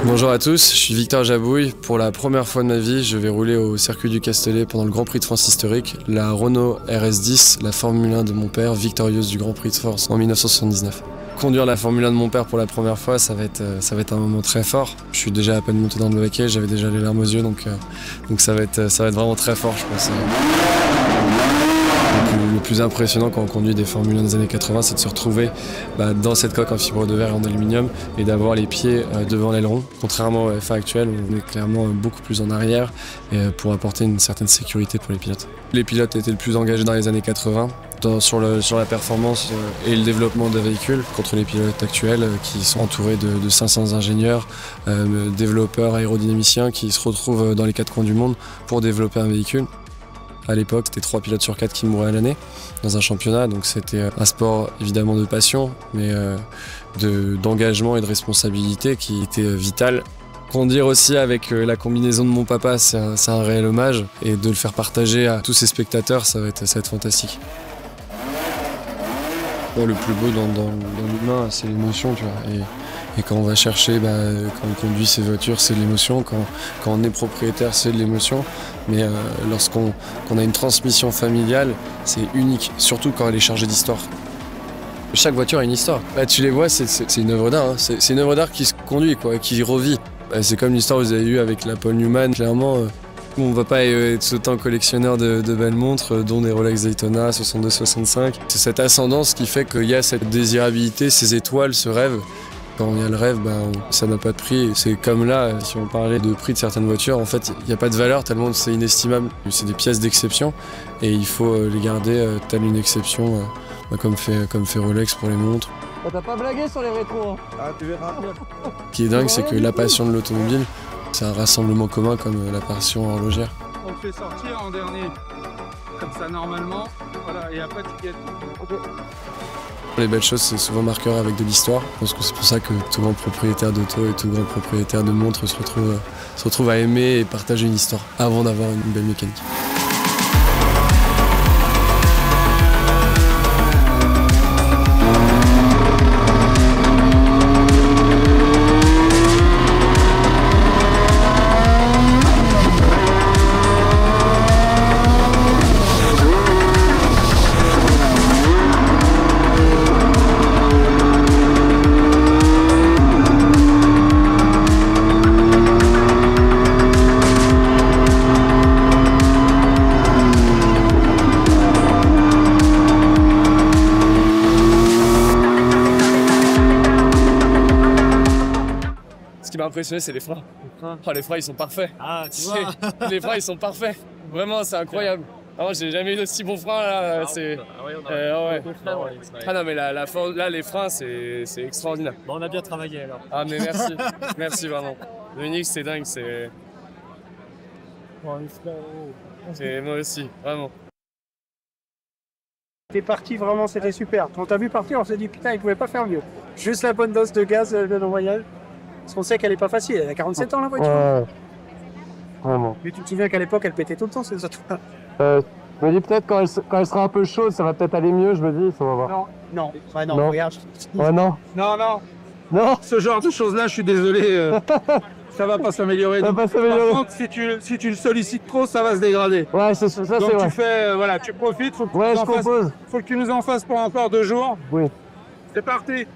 Bonjour à tous, je suis Victor Jabouille. Pour la première fois de ma vie, je vais rouler au circuit du Castellet pendant le Grand Prix de France historique, la Renault RS10, la Formule 1 de mon père, victorieuse du Grand Prix de France en 1979. Conduire la Formule 1 de mon père pour la première fois, ça va être un moment très fort. Je suis déjà à peine monté dans le baquet, j'avais déjà les larmes aux yeux, donc ça va être vraiment très fort, je pense. Le plus impressionnant quand on conduit des Formule 1 des années 80, c'est de se retrouver dans cette coque en fibre de verre et en aluminium et d'avoir les pieds devant l'aileron. Contrairement au F1 actuel, on est clairement beaucoup plus en arrière pour apporter une certaine sécurité pour les pilotes. Les pilotes étaient le plus engagés dans les années 80 sur la performance et le développement de véhicules contre les pilotes actuels qui sont entourés de 500 ingénieurs, développeurs, aérodynamiciens qui se retrouvent dans les quatre coins du monde pour développer un véhicule. À l'époque, c'était 3 pilotes sur 4 qui mouraient à l'année dans un championnat, donc c'était un sport évidemment de passion, mais d'engagement et de responsabilité qui était vital. Conduire aussi avec la combinaison de mon papa, c'est un réel hommage, et de le faire partager à tous ses spectateurs, ça va être fantastique. Le plus beau dans l'humain, c'est l'émotion, tu vois. Et quand on va chercher, quand on conduit ses voitures, c'est de l'émotion. Quand on est propriétaire, c'est de l'émotion. Mais lorsqu'on a une transmission familiale, c'est unique, surtout quand elle est chargée d'histoire. Chaque voiture a une histoire. Tu les vois, c'est une œuvre d'art. Hein. C'est une œuvre d'art qui se conduit, quoi, qui revit. C'est comme l'histoire que vous avez eue avec la Paul Newman, clairement. On ne va pas être autant collectionneur de belles montres, dont des Rolex Daytona 62-65. C'est cette ascendance qui fait qu'il y a cette désirabilité, ces étoiles, ce rêve. Quand il y a le rêve, ça n'a pas de prix. C'est comme là, si on parlait de prix de certaines voitures, en fait, il n'y a pas de valeur tellement c'est inestimable. C'est des pièces d'exception et il faut les garder telle une exception, comme fait Rolex pour les montres. T'as pas blagué sur les rétros, hein. Ah, tu verras. Ce qui est dingue, c'est que la passion de l'automobile, c'est un rassemblement commun comme la passion horlogère. On te fait sortir en dernier, comme ça normalement, voilà, et après tu gagnes. Okay. Les belles choses, c'est souvent marqueur avec de l'histoire. Je pense que c'est pour ça que tout grand propriétaire d'auto et tout grand propriétaire de montres se retrouve à aimer et partager une histoire avant d'avoir une belle mécanique. Ce qui m'a impressionné, c'est les freins. Oh, les freins, ils sont parfaits. Ah, tu vois. Les freins, ils sont parfaits. Vraiment, c'est incroyable. Ah, j'ai jamais eu de si bons freins là. Ouais. Ah non, mais là, les freins, c'est extraordinaire. Bon, on a bien travaillé alors. Ah, mais merci. Merci vraiment. Dominique, c'est dingue. C'est moi aussi, vraiment. T'es parti, vraiment, c'était super. Quand t'as vu partir, on s'est dit putain, il pouvait pas faire mieux. Juste la bonne dose de gaz de l'envoyage. Parce qu'on sait qu'elle est pas facile, elle a 47 ans la voiture. Ouais, vraiment. Mais tu te souviens qu'à l'époque, elle pétait tout le temps, ces autres. Je me dis peut-être quand elle sera un peu chaude, ça va peut-être aller mieux, je me dis, ça va voir. Non, regarde. Ouais, non. Non, ce genre de choses-là, je suis désolé, ça va pas s'améliorer. Ça va pas s'améliorer. Par contre, si tu le sollicites trop, ça va se dégrader. Ouais, ça c'est vrai. Donc tu fais, voilà, tu profites, faut que je propose. faut que tu nous en fasses pour encore 2 jours. Oui. C'est parti.